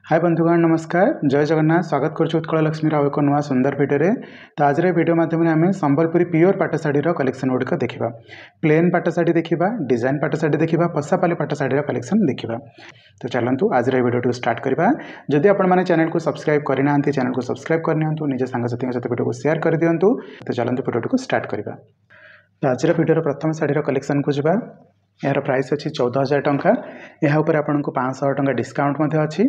हाय बंधुगण नमस्कार जय जगन्नाथ स्वागत करुछु उत्कल लक्ष्मी राव एक नुआ सुंदर भिडियो तो आज भिडियो माध्यम आम संबलपुरी प्योर पाट शाढ़ी कलेक्शन गुड़िक देखा प्लेन पाट शाढ़ी देखा डिजाइन पाट शाढ़ी देखा पसापाली पाट शाढ़ी कलेक्शन देखा। तो चलतु आज भिडियो स्टार्ट करवा। जदि आपने चैनल को सब्सक्राइब करना चैनल को सब्सक्राइब करनी निज सांगसाथी सहित भिडियो को शेयर कर दिंतु। तो चलतु भिडियो को स्टार्ट करवा। तो आज भिडियो प्रथम शाढ़ी कलेक्शन को जावा। यार प्राइस अच्छी 14,000 टंका। यह ऊपर आपको 500 टंका डिस्काउंट अच्छी।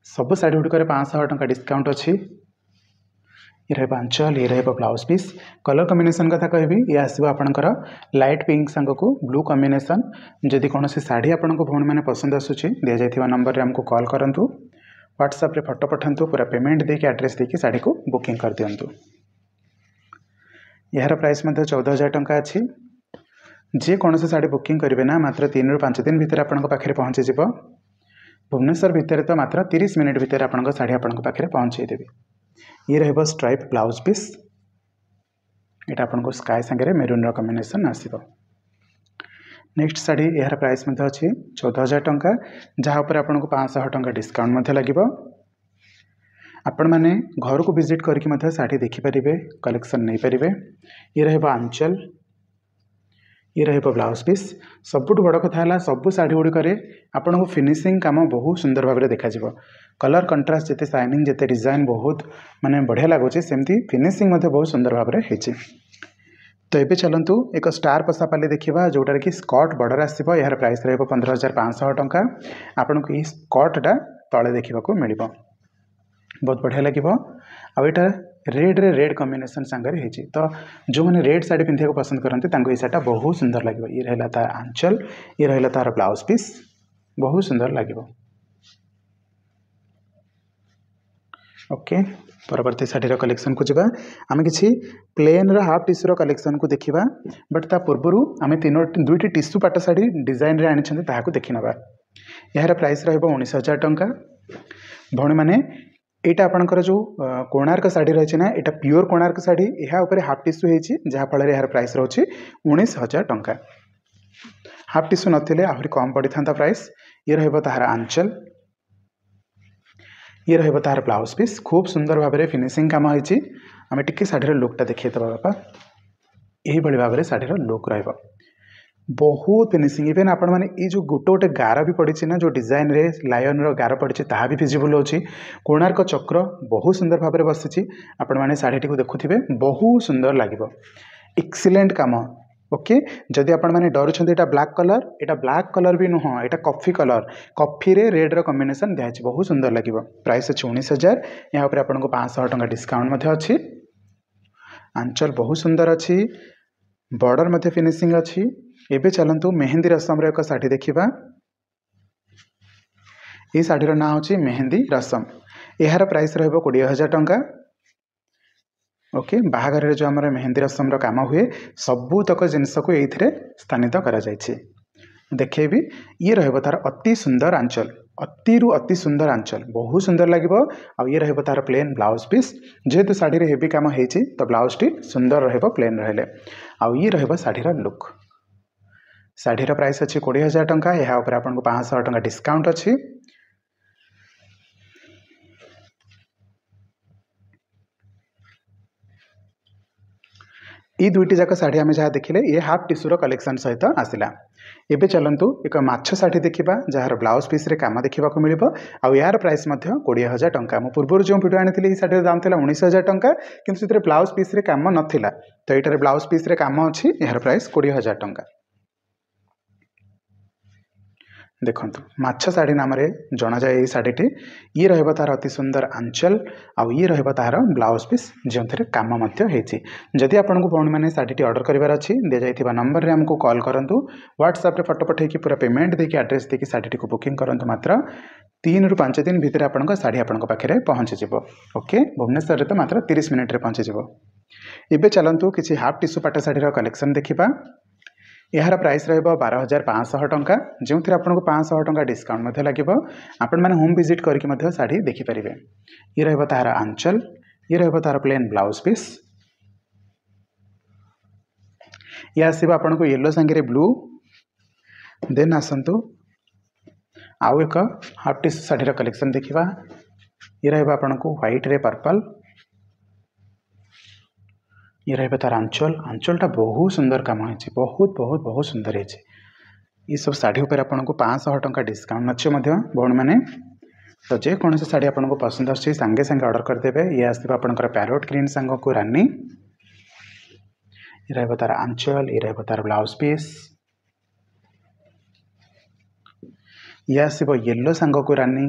सब शाढ़ी गुड़िक 500 टंका डिस्काउंट अच्छी। ये रहा आंचल ये रहा ब्लाउज पीस। कलर कॉम्बिनेशन कथा कहबी ये आसो आपंकर लाइट पिंक सांग को ब्लू कॉम्बिनेशन। जदि कौन शाढ़ी आपको भौणी मैंने पसंद आसूँ दि जाइए नंबर में आमको कॉल करूँ व्हाट्सएप रे फोटो पठातु पूरा पेमेंट देके एड्रेस देके शाढ़ी को बुकिंग कर दिंतु। यार प्राइस 14,000 टंका अच्छी। जे कौन शाढ़ी बुकिंग करेंगे ना मात्र 3 ରୁ 5 दिन भितर आपंक पाखे पहुँची जीव। भुवनेश्वर भितर तो मात्र 30 मिनिट भितर आपंक शाढ़ी आपंक पाखे पहुँचेदेवी। ये रहा स्ट्राइप ब्लाउज पीस। यहाँ आपको स्काई सांगे मेरून कॉम्बिनेशन आसो। नेक्स्ट शाढ़ी यार प्राइस अच्छी 14,000 टंका जहाँ पर आपको 500 टंका डिस्काउंट लगे। आपण मैंने घर को विजिट करके शाढ़ी देखिपारे कलेक्शन नहीं पारे। ये रहा आंचल ये रहा ब्लाउज पीस। सबुठ बड़ कथा है सबू शाढ़ी गुड़िक आपन को फिनिशिंग काम बहुत सुंदर भाव में देखा। कलर कंट्रास्ट जिते शाइनिंग जिते डिजाइन बहुत माने बढ़िया लगुच सेमती फिनिशिंग बहुत सुंदर भाव में। तो ये चलतु एक स्टार पसापाली देखा जोटार कि स्कर्ट बॉर्डर आसो। यार प्राइस रहा 15,500 टंका। आपन को ये स्कर्टा तले देखा मिल बहुत बढ़िया लगे। आईटा रेड रे रेड कॉम्बिनेशन सांगे होती। तो जो मैंने रेड शाढ़ी पिंधा पसंद करते ये शाढ़ी बहुत सुंदर लगे। ये रहा तार आंचल ये रहा तार ब्लाउज पीस बहुत सुंदर लगे। ओके परवर्ती शाढ़ीर कलेक्शन को जावा। आम कि प्लेन हाफ टिश्यूर कलेक्शन को देखा बट ता पूर्वर आम दुईटी टिश्यू पाट शाढ़ी डिजाइन रे आनी देखी नवा। यार प्राइस रहा 19,000 टंका। भौणी मैंने यहाँ आपंकर जो कोणार्क शाढ़ी रही ना यहाँ प्योर कोणार्क शाढ़ी यहाँ हाफ टिश्यू होती जहाँफल यार प्राइस रोचे 19,000 टंका। हाफ टिश्यू नथिले आहरी कम पड़ी था प्राइस। ये रहा तार आंचल ये रहा तार ब्लाउज पीस खूब सुंदर भाव में फिनिशिंग काम होती। आम टिके शाढ़ीर लुकटा देखिए बापा यही भाव में शाढ़ीर लुक रहा बहुत फिनिशिंग। इवेन आपण मैंने ये जो गोटे गोटे गार भी पड़ी ना जो डिजाइन रे लायन गार पड़ी ताहा भी विजिबल होची। कोणार्क चक्र बहुत सुंदर भाव में बसी आपण मैंने शाढ़ी को देखुथिबे बहुत सुंदर लगे एक्सीलेंट काम। ओके जदि आपण मैंने डरुछंती एटा ब्लैक कलर भी नुह एटा कॉफी कलर कॉफी रे रेड रो कॉम्बिनेशन दिया बहुत सुंदर लगे। प्राइस अच्छे 19,000। यहाँ पर आपको 500 टंका डिस्काउंट अच्छी। आंचल बहुत सुंदर अच्छी बॉर्डर मध्य फिनिशिंग अच्छी। एबे चलतु मेहंदी रसम एक शाढ़ी देखा। ये शाढ़ीर ना हूँ मेहंदी रसम। यार प्राइस रहा 20,000 टंका। ओके बाहागर जो आम मेहंदी रसम काम हुए सबूतक जिनस को ये स्थानित कर देखेबी। ये रहा तार अति सुंदर आंचल अति सुंदर आंचल बहुत सुंदर लगे। आ ये रहा तार प्लेन ब्लाउज पीस जेहेतु शाढ़ी हेवी काम होती तो ब्लाउज टी सुंदर रहा प्लेन रहिले। आ ये रहा शाढ़ीर लुक। शाढ़ीर प्राइस अच्छी 20,000 टंका। यहाँ ऊपर आपको 500 टंका डिस्काउंट अच्छी। ये दुईटी जाक शाढ़ी आम जहाँ देखिले ये हाफ टिश्यूर कलेक्शन सहित आसला। एबे चलतु एक माछ शाढ़ी देखा जार ब्लाउज पीस रे काम देखा मिल। आ यार प्राइस 20,000 टंका। मु पूर्व जो वीडियो आनी शाढ़ी दाम था 19,000 टंका किंतु ब्लाउज पीस रे काम नथिला। तो यहाँ ब्लाउज पीस रे काम अच्छी। यार प्राइस 20,000 टंका। देखु माछ शाढ़ी नाम जना जाए ये शाढ़ीटी। ये रहा तार अति सुंदर आंचल आ ये रहा तार ब्लाउज पीस जो कम होती। जदि आपको भौणी मैंने शाढ़ीटी ऑर्डर करार अच्छी दि जाइए नंबर में आमको कॉल करूँ व्हाट्सएप रे फोटो पठेकी पूरा पेमेंट देके एड्रेस देके शाढ़ीटी को बुकिंग करूँ मात्र 3 ରୁ 5 दिन भितर आपंक शाढ़ी आपंक पाखे पहुँची। ओके भुवनेश्वर तो मात्र 30 मिनिट पहुँची। एबे चलतु किसी हाफ टिश्यू पाट शाढ़ीर कलेक्शन देखा। यार प्राइस रहा 12,500 टंका जो आपको 500 टंका डिस्काउंट लगे। आपण मैंने होम विजिट करके शाढ़ी देखिपारे। ये रहा तार आंचल ये रहा तार प्लेन ब्लाउज पीस। ये आसो आपको येलो सांगे ब्लू देन आसतु आउ एक हाफ टिश्यू साड़ी कलेक्शन देखा ये रहा आपन को व्हाइट रे पर्पल ये रहा तार आंचल आंचलटा बहुत सुंदर काम है बहुत बहुत बहुत सुंदर है ये सब साड़ी उपर आपन को 500 टंका डिस्काउंट अच्छे भौणी मैंने तो जेकोसी साड़ी आपको पसंद आसे सांगे सांगे ऑर्डर करदे ये आसो आपंकर पैरोट ग्रीन सांग को रानी ये रहा तार आंचल ये रहा तार ब्लाउज पीस ये आसो येलो सांग को रानी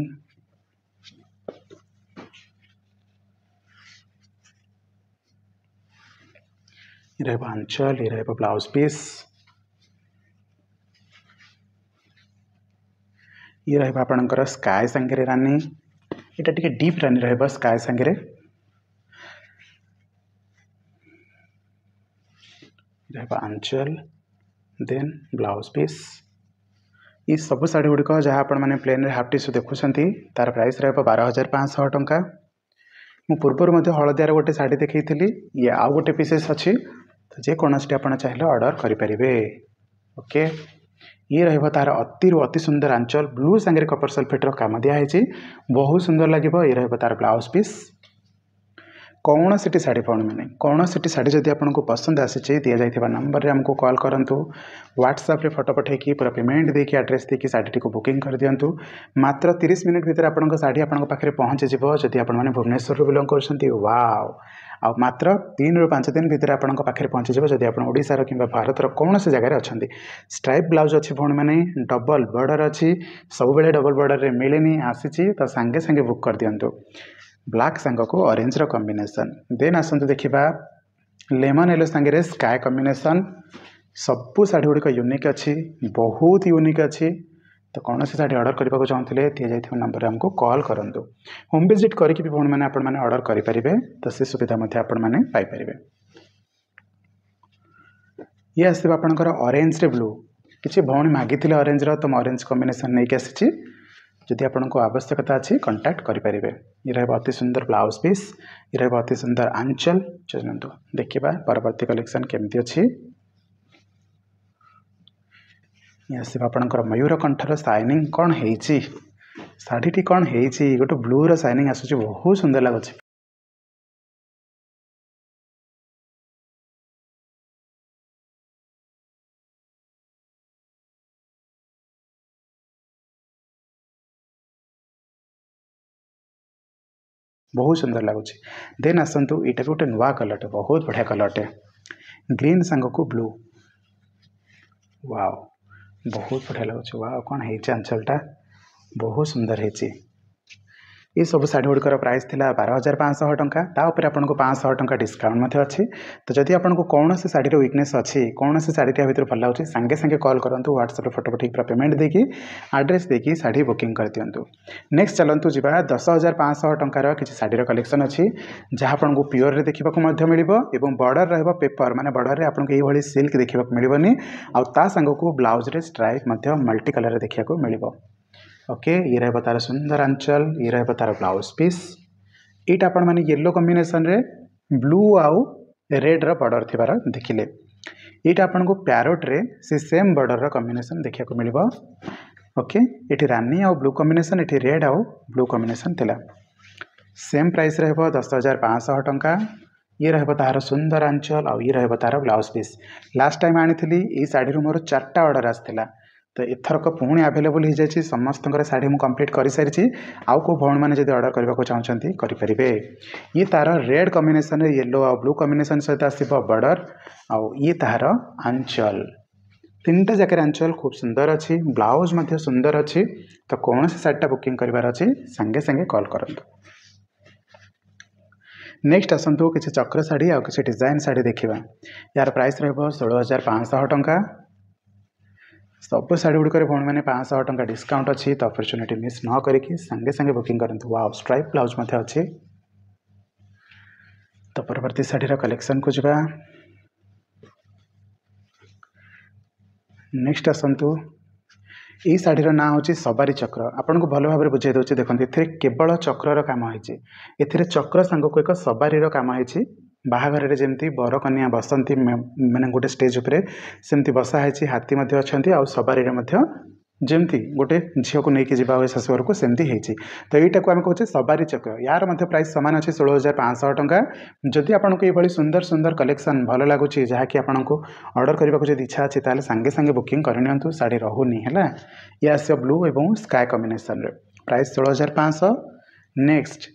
ये रहा आंचल ये रहा ब्लाउज पीस ये रहा आपंकर स्काय सांगे रानी यहाँ टे डीप रानी रहा स्काय सांगे रहा आंचल देन ब्लाउज पीस ये सब साड़ी गुड़िक जहाँ आपण मैंने प्लेन हाफ टिश्यू देखुं तार प्राइस रहा 12,500 टंका मु पूर्व हलदियार गोटे साड़ी देखी ये आउ गोटे पीसेस अच्छी तो जेकोसी आप चाहिए ऑर्डर करें ओके ये रहा तार अति सुंदर आंचल ब्लू सांगे कपर सल्फेटर काम दिखाई बहुत सुंदर लगे ये रहा तार ब्लाउज पीस कौन सी साड़ी पाने मैंने कौन सी साड़ी जब आपको पसंद आसी दि जाइए नंबर आमको कॉल करूँ व्हाट्सएप फोटो पठेकी पूरा पेमेंट देकी एड्रेस देकी साड़ी को बुकिंग कर दिंतु मात्र 30 मिनट भीतर आपन साड़ी आपन पाखे पहुँची जब आप भुवनेश्वर बिलंग कर वाव आ मात्र 3 ରୁ 5 दिन भीतर आपन पाखे पहुँची जब आप ओडिशार कि भारतर कौन से जगह अच्छा स्ट्राइप ब्लाउज अच्छी भौणी मैंने डबल बॉर्डर अच्छी सब बेले डबल बॉर्डर मिलेनी आसी तो सांगे सांगे बुक कर दिंतु ब्लैक सांग को ऑरेंज रो कॉम्बिनेशन देन आसतु देखा लेमन येलो सांगे स्काय कॉम्बिनेशन सबू साड़ी गुड़िक यूनिक अच्छी बहुत यूनिक अच्छी तो कौन सी साड़ी ऑर्डर करने को चाहते दि जाइए नंबर आमको कॉल करूँ होम विजिट करके भी भौणी मैंने आपण मैंने ऑर्डर करेंगे तो से सुविधा आपण मैंने पाइपर ये आस आपंकर ऑरेंज रे ब्लू किसी भौणी मागिले ऑरेंज रो तो ऑरेंज कॉम्बिनेशन नहीं आसी जदि आपको आवश्यकता अच्छी कांटेक्ट करेंगे ये रहा अति सुंदर ब्लाउज पीस ये रहा अति सुंदर आंचल चलते देखा परवर्ती कलेक्शन केमती अच्छी ये आस आपंकर मयूर कंठर शाइनिंग कौन है शाढ़ी कौन है गोटे ब्लू रो शाइनिंग आसूँ बहुत सुंदर लगुच बहुत सुंदर लगुच देन आसतु यहाँ गोटे नुआ कलरटे बहुत बढ़िया कलरटे ग्रीन सांग को ब्लू वाव बहुत बढ़िया लगुच वाव कौन है आंचलटा बहुत सुंदर है ये सब साड़ी गुड़िकर प्राइस थी 12,500 टंका तापर आपको 500 टंका डिस्काउंट अच्छी तो जदि आपको कौन से साड़ी वीकनेस अच्छी कौन से साड़ी भर भल लगे सांगे सांगे कॉल करूँ व्हाट्सएप फोटो पठे पूरा पेमेंट देकी एड्रेस देकी साड़ी बुकिंग कर दिंतु नेक्स्ट चलतु जी 10,500 टंकार किसी साड़ी कलेक्शन अच्छी जहाँ आपको प्योर रे देखा मिल बॉर्डर रहा पेपर माने बॉर्डर रे आपको ये सिल्क देखा मिलनी आ सांग को ब्लाउज रे स्ट्राइप मल्टी कलर देखा मिल ओके ये रहा तार सुंदर आंचल ये रहा तार ब्लाउज पीस यहाँ आपण मैंने येलो कॉम्बिनेशन रे ब्लू आउ रेड रो बॉर्डर थिबार देखिले यहाँ आपण को पैरोट रे से सेम बॉर्डर रो कॉम्बिनेशन देखा मिल ओके ये रानी आउ ब्लू कॉम्बिनेशन ये रेड आउ ब्लू कॉम्बिनेशन थिला सेम प्राइस रहा 10,500 टंका ये रहा तार सुंदर आंचल आउ ये रहा तार ब्लाउज पीस लास्ट टाइम आनी ये साड़ी मोर 4टा ऑर्डर आसाला तो एथरक पुणी आवेलेबल हो जाए समस्त साड़ी मुझे कंप्लीट कर सारी आउ को भौणी मैंने जब ऑर्डर करने को चाहते करेंगे ये तार रेड कॉम्बिनेशन येलो आ ब्लू कॉम्बिनेशन सहित आसो बॉर्डर आउ ये तार आंचल 3टा जगह आंचल खूब सुंदर अच्छी ब्लाउज सुंदर अच्छी तो कौन से साड़ीटा बुकिंग करार अच्छी सांगे सांगे कॉल करूँ नेक्स्ट आसतु किसी चक्र साड़ी आ किसी डिजाइन साड़ी देखा यार प्राइस रहा 16,500 टंका सब साड़ी गुड़िक भौणी मैंने 500 टंका डिस्काउंट अच्छी तो अपॉर्चुनिटी मिस न करके सांगे सांगे बुकिंग करूँ वाव स्ट्राइप ब्लाउज अच्छी तो परवर्ती साड़ीर कलेक्शन को जावा नेक्स्ट आसतु यही शाढ़ीर ना हूँ सबारी चक्र आपन को भल भाव बुझे दूसरी देखते ए केवल चक्र काम होती ए चक्र सांग को एक सबारी काम होती बाहाघर जमी बर कन्या बसती मैंने गोटे स्टेज उपरे सेमती बसा है हाथी अच्छा आ सबारी जमती गोटे झील को लेकिन जी हुए शाशुघर को सेमती होती तो यहीटा को आम कहे सवारी चक्र यार मध्य प्राइस सामान अच्छे 16,500 टंका जदि आपको ये सुंदर सुंदर कलेक्शन भल लगुच जहाँकि आपको ऑर्डर करने को इच्छा अच्छी ताले सांगे सांगे बुकिंग करनी शाढ़ी रोनी है ये आस ब्लू और sky combination price 16,500। Next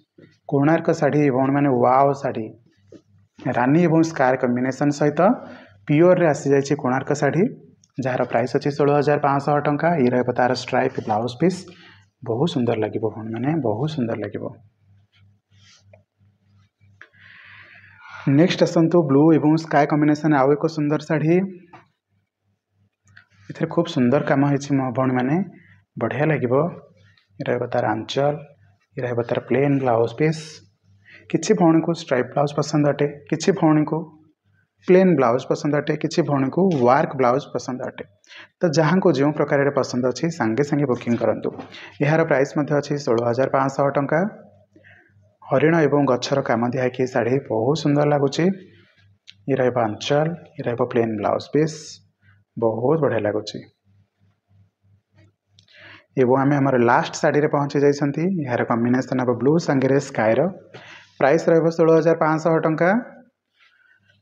Konark sari भौणी मैंने वाव शाढ़ी रानी और स्काए कॉम्बिनेशन सहित प्योर आसी जाइए कोणार्क शाढ़ी जार प्राइस अच्छी 16,500 टंका ये रहा तार स्ट्राइप ब्लाउज पीस बहुत सुंदर लगे भौणी मैंने बहुत सुंदर लगे। नेक्स्ट आसतु ब्लू और स्काए कॉम्बिनेशन आउ एक सुंदर शाढ़ी इथे खूब सुंदर काम हो भौणी मैंने बढ़िया लगे रहा तार आंचल ये रहा तार प्लेन ब्लाउज पीस किसी भौणी को स्ट्राइप ब्लाउज पसंद अटे किसी भौणी को प्लेन ब्लाउज पसंद अटे किसी भौणी को वार्क ब्लाउज पसंद अटे तो जहाँ को जो प्रकार पसंद अच्छी सांगे सांगे बुकिंग करूँ। यार प्राइस अच्छी 16,500 टंका। हरिण एवं गच्छर काम दिखाई शाढ़ी बहुत सुंदर लगुच ये रहा आंचल ये रहा प्लेन ब्लाउज पीस बहुत बढ़िया लगुच। एवं आम आम लास्ट शाढ़ी रे पहुँची जाइए यार कॉम्बिनेशन हम ब्लू सांगे स्कायर प्राइस रहा 16,500 टंका।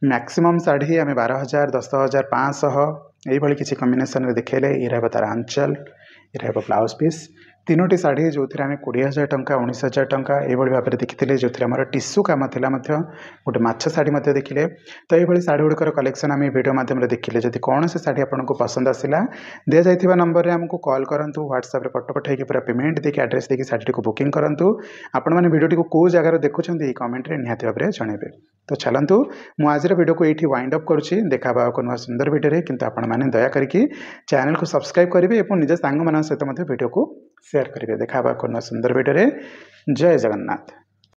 मैक्सिमम शाढ़ी आम 12,000 10,500 यही किसी कॉम्बिनेशन देखले ये रहा तार आंचल ये रहा ब्लाउज पीस तीनोटी शाढ़ी जो आम 20,000 टंका 19,000 टंका ये भाव में देखी जो आम टिश्यू काम था गोटे मछ शाढ़ी देखिले तो ये शाढ़ी गुड़िकर कलेक्शन आम वीडियो माध्यम देखिले जब कौन से शाढ़ी आपको पसंद आसला दि जाइए नंबर में आमको कॉल करूँ व्हाट्सएप फोटो पठे पूरा पेमेंट देखिए एड्रेस देखिए शाढ़ी को बुकिंग करूँ आपने वीडियो को कौ जगार देखुं कमेंट में निहाती भाव में जनइबे। तो चलतु मु आज वीडियो को ये वाइंड अप करुँची देखा नुआ सुंदर वीडियो किंतु आपण मैंने दया करके चैनल को सब्सक्राइब करेंगे और निज सांग सहित वीडियो को शेयर करेंगे देखा नुआ सुंदर वीडियो। जय जगन्नाथ।